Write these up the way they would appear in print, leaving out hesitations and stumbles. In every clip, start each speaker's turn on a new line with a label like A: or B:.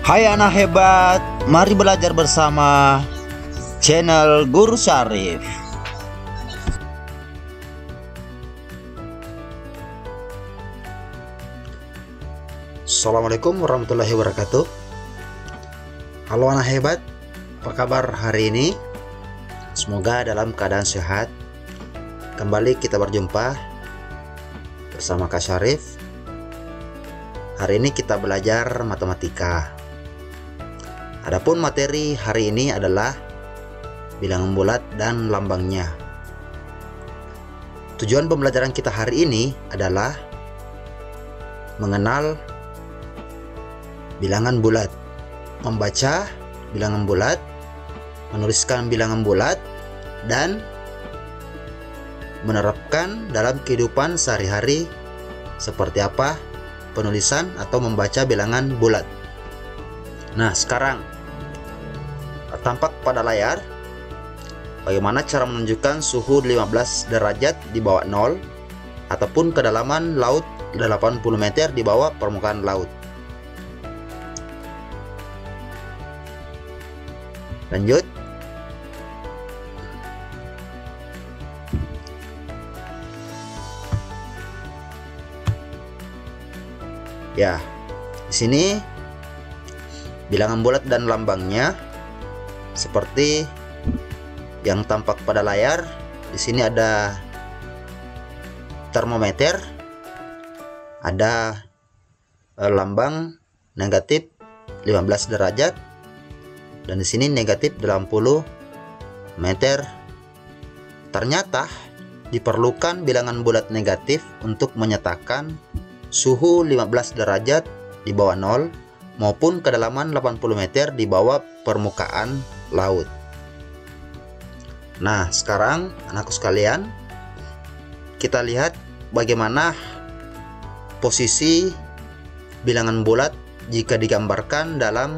A: Hai anak hebat, mari belajar bersama channel Guru Syarif. Assalamualaikum warahmatullahi wabarakatuh. Halo anak hebat, apa kabar hari ini? Semoga dalam keadaan sehat. Kembali kita berjumpa bersama Kak Syarif. Hari ini kita belajar matematika. Adapun materi hari ini adalah bilangan bulat dan lambangnya. Tujuan pembelajaran kita hari ini adalah mengenal bilangan bulat, membaca bilangan bulat, menuliskan bilangan bulat, dan menerapkan dalam kehidupan sehari-hari seperti apa penulisan atau membaca bilangan bulat. Nah, sekarang tampak pada layar bagaimana cara menunjukkan suhu 15 derajat di bawah 0 ataupun kedalaman laut 80 meter di bawah permukaan laut. Lanjut. Ya, di sini bilangan bulat dan lambangnya seperti yang tampak pada layar. Di sini ada termometer, ada lambang negatif 15 derajat, dan di sini negatif 80 meter. Ternyata diperlukan bilangan bulat negatif untuk menyatakan suhu 15 derajat di bawah 0 maupun kedalaman 80 meter di bawah permukaan laut. Nah, sekarang anakku sekalian, kita lihat bagaimana posisi bilangan bulat jika digambarkan dalam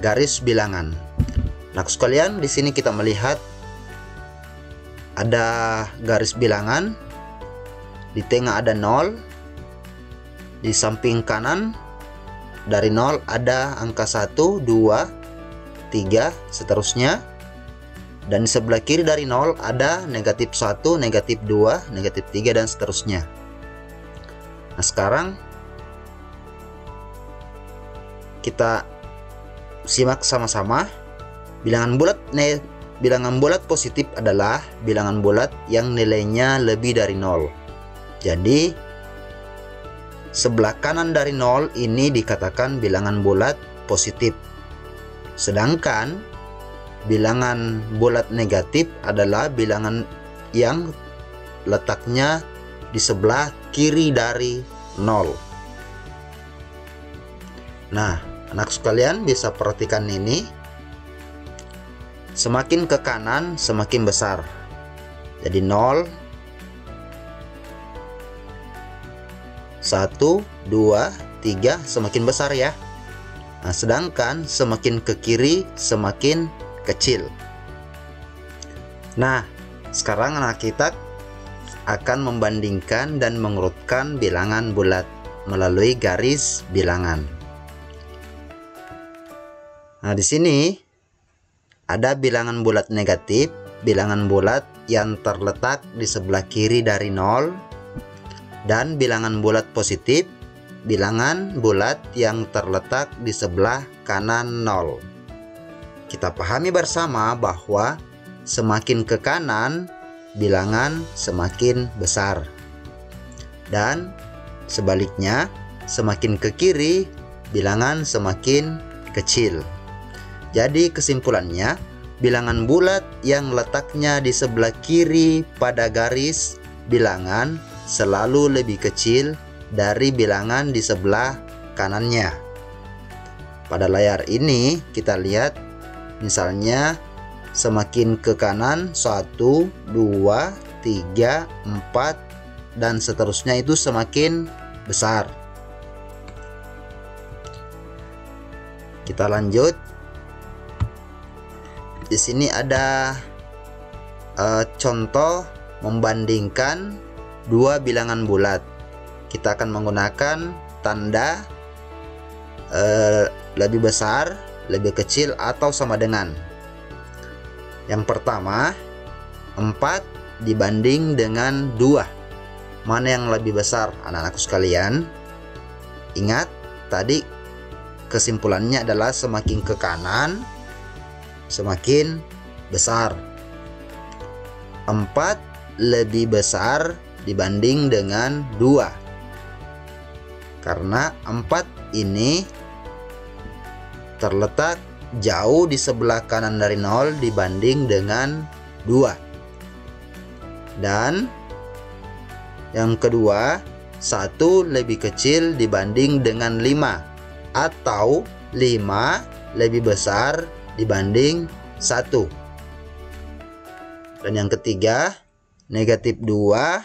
A: garis bilangan. Anakku sekalian, di sini kita melihat ada garis bilangan, di tengah ada 0, di samping kanan dari 0 ada angka 1, 2, 3, seterusnya. Dan di sebelah kiri dari 0 ada negatif 1, negatif 2, negatif 3, dan seterusnya. Nah, sekarang kita simak sama-sama. Bilangan bulat positif adalah bilangan bulat yang nilainya lebih dari 0. Jadi sebelah kanan dari 0 ini dikatakan bilangan bulat positif. Sedangkan bilangan bulat negatif adalah bilangan yang letaknya di sebelah kiri dari 0. Nah, anak sekalian bisa perhatikan ini. Semakin ke kanan semakin besar. Jadi 0, 1, 2, 3 semakin besar ya. Nah, sedangkan semakin ke kiri semakin kecil. Nah, sekarang anak kita akan membandingkan dan mengurutkan bilangan bulat melalui garis bilangan. Nah, di sini ada bilangan bulat negatif, bilangan bulat yang terletak di sebelah kiri dari 0, dan bilangan bulat positif, bilangan bulat yang terletak di sebelah kanan 0. Kita pahami bersama bahwa semakin ke kanan bilangan semakin besar, dan sebaliknya semakin ke kiri bilangan semakin kecil. Jadi kesimpulannya, bilangan bulat yang letaknya di sebelah kiri pada garis bilangan selalu lebih kecil dari bilangan di sebelah kanannya. Pada layar ini kita lihat misalnya semakin ke kanan 1, 2, 3, 4, dan seterusnya itu semakin besar. Kita lanjut. Di sini ada contoh membandingkan dua bilangan bulat. Kita akan menggunakan tanda lebih besar, lebih kecil, atau sama dengan. Yang pertama, 4 dibanding dengan 2. Mana yang lebih besar, anak-anakku sekalian? Ingat, tadi kesimpulannya adalah semakin ke kanan, semakin besar. 4 lebih besar dibanding dengan 2. Karena 4 ini terletak jauh di sebelah kanan dari 0 dibanding dengan 2. Dan yang kedua, 1 lebih kecil dibanding dengan 5, atau 5 lebih besar dibanding 1. Dan yang ketiga, negatif 2.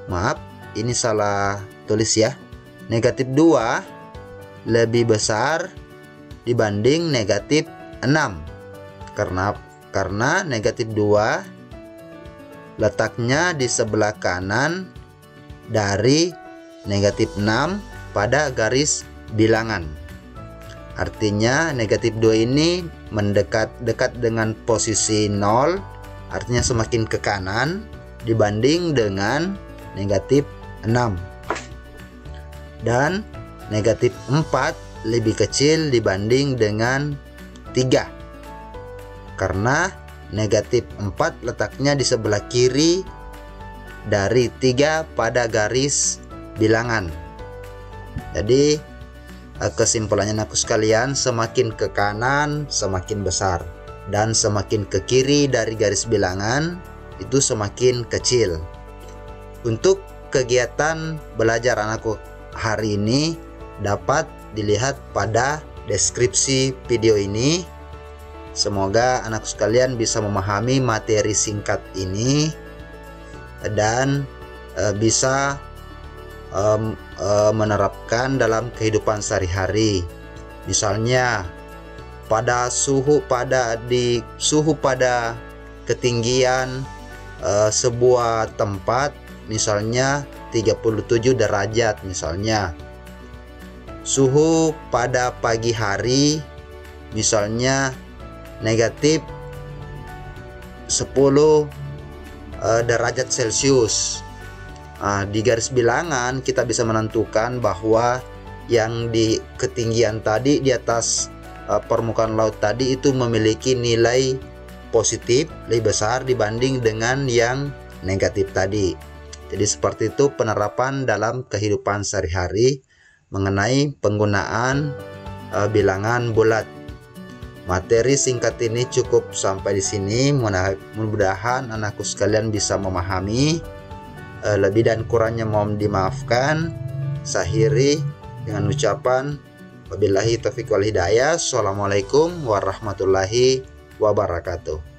A: Maaf, ini salah tulis ya. Negatif 2 lebih besar dibanding negatif 6. Karena negatif 2 letaknya di sebelah kanan dari negatif 6 pada garis bilangan. Artinya negatif 2 ini dekat dengan posisi 0, artinya semakin ke kanan dibanding dengan negatif 6. Dan negatif 4 lebih kecil dibanding dengan 3. Karena negatif 4 letaknya di sebelah kiri dari 3 pada garis bilangan. Jadi kesimpulannya anakku sekalian, semakin ke kanan semakin besar, dan semakin ke kiri dari garis bilangan itu semakin kecil. Untuk kegiatan belajar anakku hari ini dapat dilihat pada deskripsi video ini. Semoga anakku sekalian bisa memahami materi singkat ini dan bisa menerapkan dalam kehidupan sehari-hari. Misalnya suhu pada ketinggian sebuah tempat, misalnya 37 derajat misalnya. Suhu pada pagi hari misalnya negatif 10 derajat Celcius. Di garis bilangan kita bisa menentukan bahwa yang di ketinggian tadi di atas permukaan laut tadi itu memiliki nilai positif lebih besar dibanding dengan yang negatif tadi. Jadi seperti itu penerapan dalam kehidupan sehari-hari mengenai penggunaan bilangan bulat. Materi singkat ini cukup sampai di sini. Mudah-mudahan anakku sekalian bisa memahami. Lebih dan kurangnya mohon dimaafkan. Saya dengan ucapan wabillahi taufiq wal hidayah. Assalamualaikum warahmatullahi wabarakatuh.